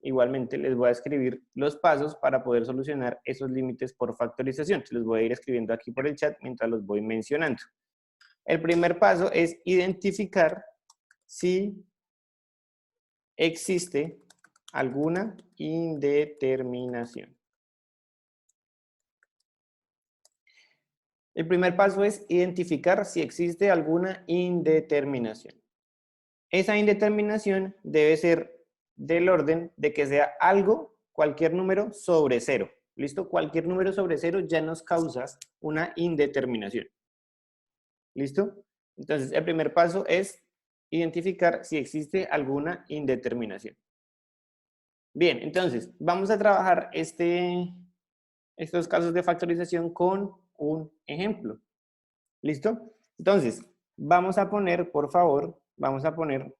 igualmente les voy a escribir los pasos para poder solucionar esos límites por factorización. Se los voy a ir escribiendo aquí por el chat mientras los voy mencionando. El primer paso es identificar si existe alguna indeterminación. El primer paso es identificar si existe alguna indeterminación. Esa indeterminación debe ser del orden de que sea algo, cualquier número sobre cero. ¿Listo? Cualquier número sobre cero ya nos causa una indeterminación. ¿Listo? Entonces, el primer paso es identificar si existe alguna indeterminación. Bien, entonces, vamos a trabajar estos casos de factorización con un ejemplo. ¿Listo? Entonces, vamos a poner, por favor, vamos a poner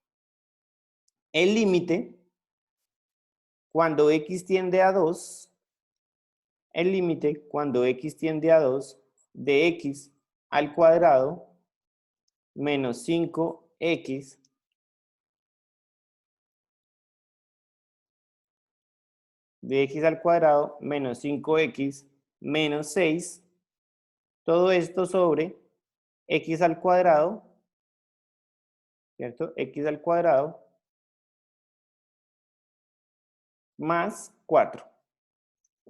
el límite cuando x tiende a 2, el límite cuando x tiende a 2 de x al cuadrado menos 5x de x al cuadrado menos 5x menos 6, todo esto sobre x al cuadrado, ¿cierto? X al cuadrado más 4.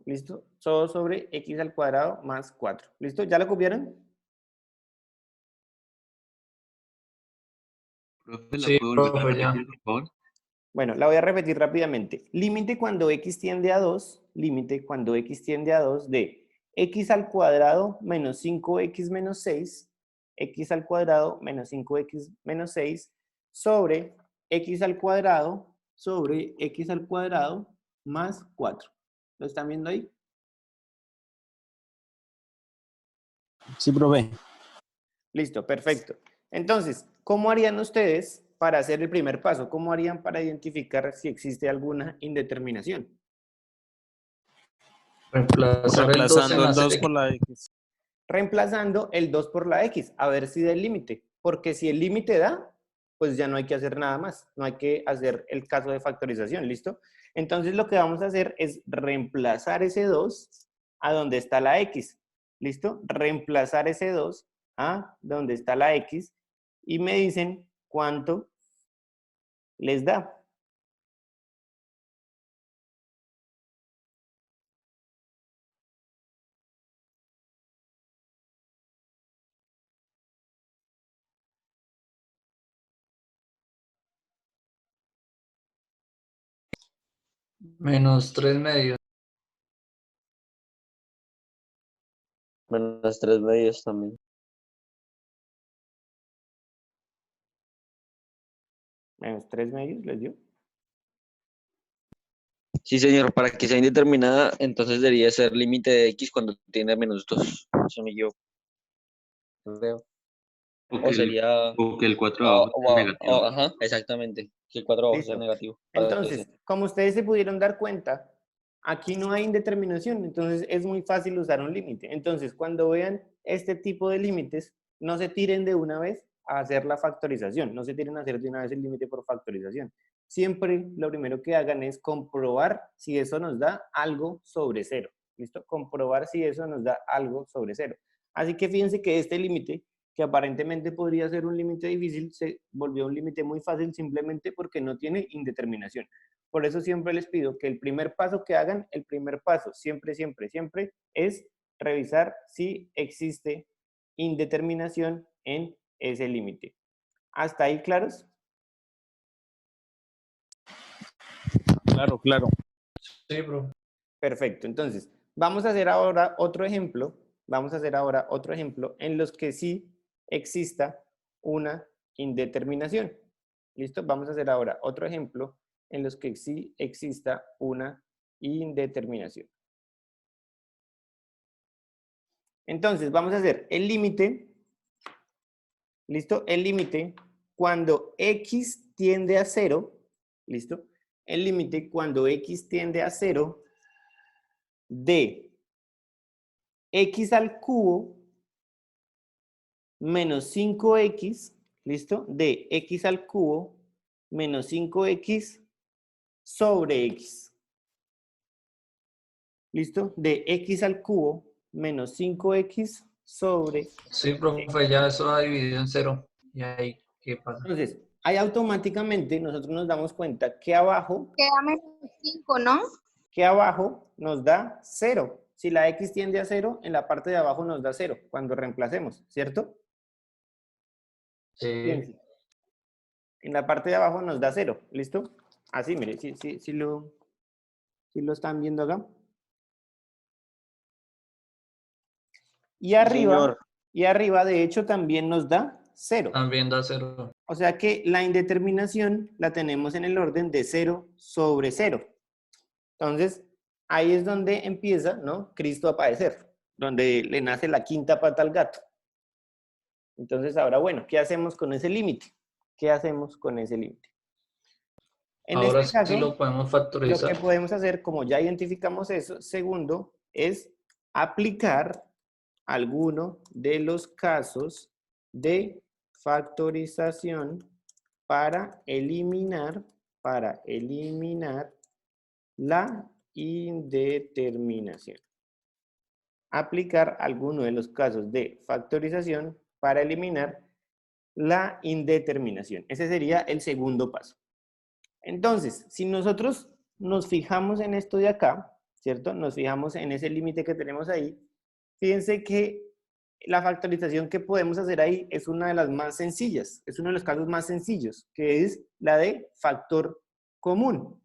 ¿Listo? Todo sobre x al cuadrado más 4. ¿Listo? ¿Ya lo copiaron? Profe, ¿la Sí, puedo volver a profe, ya. repetir, por favor? Bueno, la voy a repetir rápidamente. Límite cuando x tiende a 2, límite cuando x tiende a 2 de x al cuadrado menos 5x menos 6, x al cuadrado menos 5x menos 6, sobre x al cuadrado más 4. ¿Lo están viendo ahí? Sí, profe. Listo, perfecto. Entonces, ¿cómo harían ustedes para hacer el primer paso? ¿Cómo harían para identificar si existe alguna indeterminación? Reemplazar el 2 en Reemplazando la el 2 serie. por la X. Reemplazando el 2 por la X, a ver si da el límite. Porque si el límite da, pues ya no hay que hacer nada más. No hay que hacer el caso de factorización, ¿listo? Entonces lo que vamos a hacer es reemplazar ese 2 a donde está la X, ¿listo? Reemplazar ese 2 a donde está la X y me dicen cuánto les da. Menos 3 medios. Menos 3 medios también. Menos 3 medios, ¿les dio? Sí, señor, para que sea indeterminada, entonces debería ser límite de x cuando tiene menos 2. Eso me yo creo. O sería... O que el 4 de abajo sea negativo. ajá, exactamente. Que el 4 abajo sea Listo. negativo. Entonces, como ustedes se pudieron dar cuenta, aquí no hay indeterminación, entonces es muy fácil usar un límite. Entonces, cuando vean este tipo de límites, no se tiren de una vez a hacer la factorización, no se tiren a hacer de una vez el límite por factorización. Siempre lo primero que hagan es comprobar si eso nos da algo sobre cero. ¿Listo? Comprobar si eso nos da algo sobre cero. Así que fíjense que este límite, que aparentemente podría ser un límite difícil, se volvió un límite muy fácil simplemente porque no tiene indeterminación. Por eso siempre les pido que el primer paso que hagan, el primer paso siempre, siempre, siempre es revisar si existe indeterminación en ese límite. ¿Hasta ahí claros? Claro, claro. Sí, profe. Perfecto. Entonces, vamos a hacer ahora otro ejemplo. Vamos a hacer ahora otro ejemplo en los que sí exista una indeterminación. ¿Listo? Vamos a hacer ahora otro ejemplo en los que sí exista una indeterminación. Entonces, vamos a hacer el límite. ¿Listo? El límite cuando x tiende a 0. ¿Listo? El límite cuando x tiende a 0 de x al cubo menos 5x, ¿listo? De x al cubo menos 5x sobre x. ¿Listo? De x al cubo menos 5x sobre... Sí, profe, ya eso ha dividido en 0. ¿Y ahí qué pasa? Entonces, ahí automáticamente nosotros nos damos cuenta que abajo Queda menos 5, ¿no? nos da 0. Si la x tiende a 0, en la parte de abajo nos da 0 cuando reemplacemos, ¿cierto? Sí. Fíjense. En la parte de abajo nos da 0, ¿listo? Así, mire, si lo están viendo acá. Y arriba, de hecho, también nos da 0. También da 0. O sea que la indeterminación la tenemos en el orden de 0 sobre 0. Entonces, ahí es donde empieza, ¿no? Cristo a padecer, donde le nace la quinta pata al gato. Entonces, ahora, bueno, ¿qué hacemos con ese límite? ¿Qué hacemos con ese límite? En Ahora este caso, sí lo podemos lo factorizar. que podemos hacer, como ya identificamos eso, segundo, es aplicar alguno de los casos de factorización para eliminar la indeterminación. Aplicar alguno de los casos de factorización para eliminar la indeterminación. Ese sería el segundo paso. Entonces, si nosotros nos fijamos en esto de acá, ¿cierto? Nos fijamos en ese límite que tenemos ahí. Fíjense que la factorización que podemos hacer ahí es una de las más sencillas, es uno de los casos más sencillos, que es la de factor común.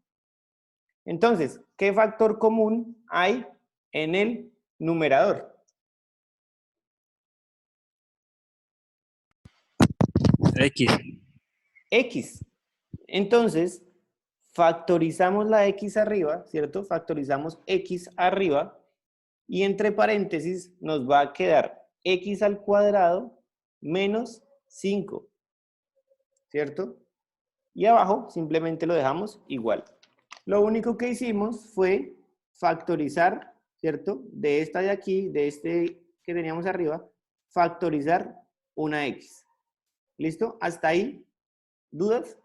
Entonces, ¿qué factor común hay en el numerador? X. X. Entonces, factorizamos la X arriba, ¿cierto? Factorizamos X arriba y entre paréntesis nos va a quedar X al cuadrado menos 5, ¿cierto? Y abajo simplemente lo dejamos igual. Lo único que hicimos fue factorizar, ¿cierto? De esta de aquí, de este que teníamos arriba, factorizar una X. ¿Listo? ¿Hasta ahí? ¿Dudas?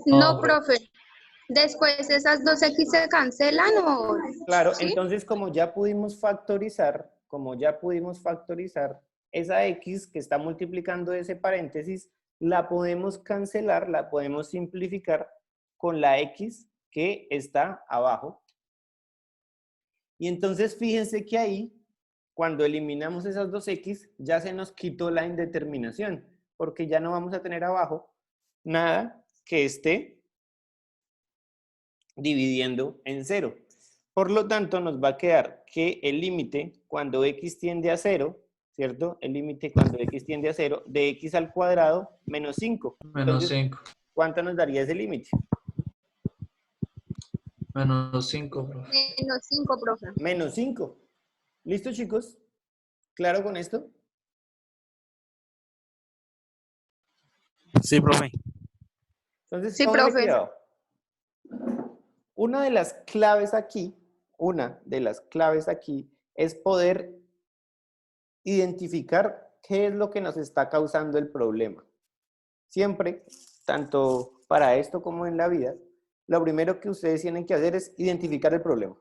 No, profe. Después esas dos X se cancelan o... Claro, ¿sí? entonces como ya pudimos factorizar, esa X que está multiplicando ese paréntesis, la podemos cancelar, la podemos simplificar con la X que está abajo. Y entonces fíjense que ahí, cuando eliminamos esas dos X, ya se nos quitó la indeterminación, porque ya no vamos a tener abajo nada que esté dividiendo en 0. Por lo tanto, nos va a quedar que el límite cuando x tiende a 0, ¿cierto? El límite cuando x tiende a 0 de x al cuadrado menos 5. Menos 5. ¿Cuánto nos daría ese límite? Menos 5, profe. Menos 5, profe. Menos 5. ¿Listo, chicos? ¿Claro con esto? Sí, profe. Entonces, Sí, póngale profe. cuidado. Una de las claves aquí es poder identificar qué es lo que nos está causando el problema. Siempre, tanto para esto como en la vida, lo primero que ustedes tienen que hacer es identificar el problema.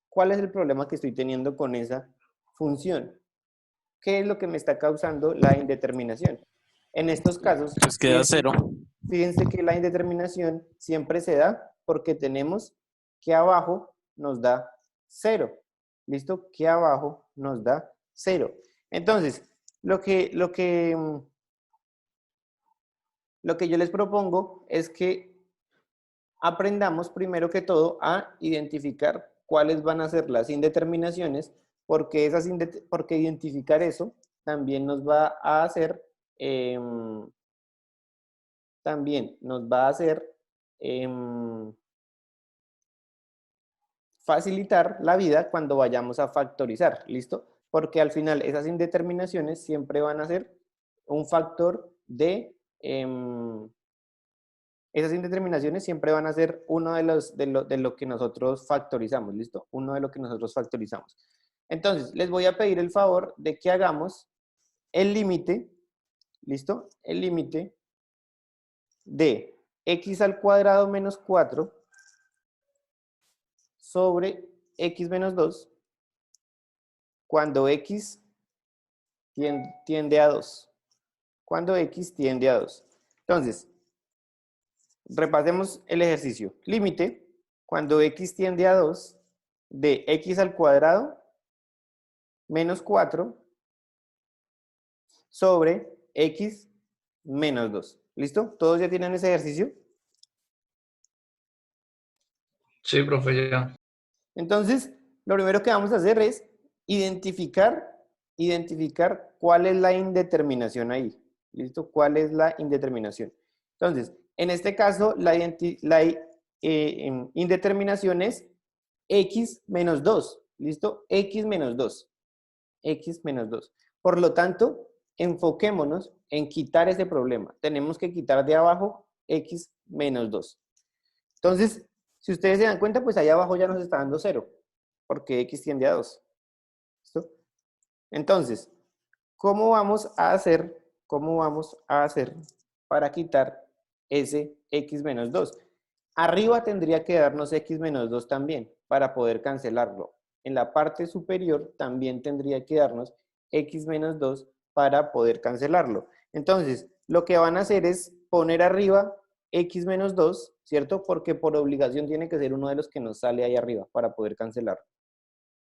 ¿Cuál es el problema que estoy teniendo con esa función? ¿Qué es lo que me está causando la indeterminación? En estos casos, Pues queda 0. fíjense que la indeterminación siempre se da porque tenemos que abajo nos da 0. ¿Listo? Que abajo nos da 0. Entonces, lo que yo les propongo es que aprendamos primero que todo a identificar cuáles van a ser las indeterminaciones, porque identificar eso también nos va a hacer facilitar la vida cuando vayamos a factorizar, ¿listo? Porque al final esas indeterminaciones siempre van a ser un factor de... esas indeterminaciones siempre van a ser uno de lo que nosotros factorizamos, ¿listo? Uno de lo que nosotros factorizamos. Entonces, les voy a pedir el favor de que hagamos el límite, ¿listo? El límite de x al cuadrado menos 4 sobre x menos 2 cuando x tiende a 2. Cuando x tiende a 2. Entonces, repasemos el ejercicio. Límite, cuando x tiende a 2, de x al cuadrado menos 4 sobre x menos 2. ¿Listo? ¿Todos ya tienen ese ejercicio? Sí, profe, ya. Entonces, lo primero que vamos a hacer es identificar cuál es la indeterminación ahí. ¿Listo? ¿Cuál es la indeterminación? Entonces, en este caso, la indeterminación es x menos 2. ¿Listo? X menos 2. X menos 2. Por lo tanto, enfoquémonos en quitar ese problema. Tenemos que quitar de abajo x menos 2. Entonces, si ustedes se dan cuenta, pues allá abajo ya nos está dando 0, porque x tiende a 2. ¿Listo? Entonces, ¿cómo vamos a hacer para quitar ese x menos 2? Arriba tendría que darnos x menos 2 también, para poder cancelarlo. En la parte superior también tendría que darnos x menos 2 para poder cancelarlo. Entonces, lo que van a hacer es poner arriba x menos 2, ¿cierto? Porque por obligación tiene que ser uno de los que nos sale ahí arriba para poder cancelarlo.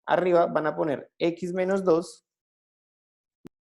Arriba van a poner x menos 2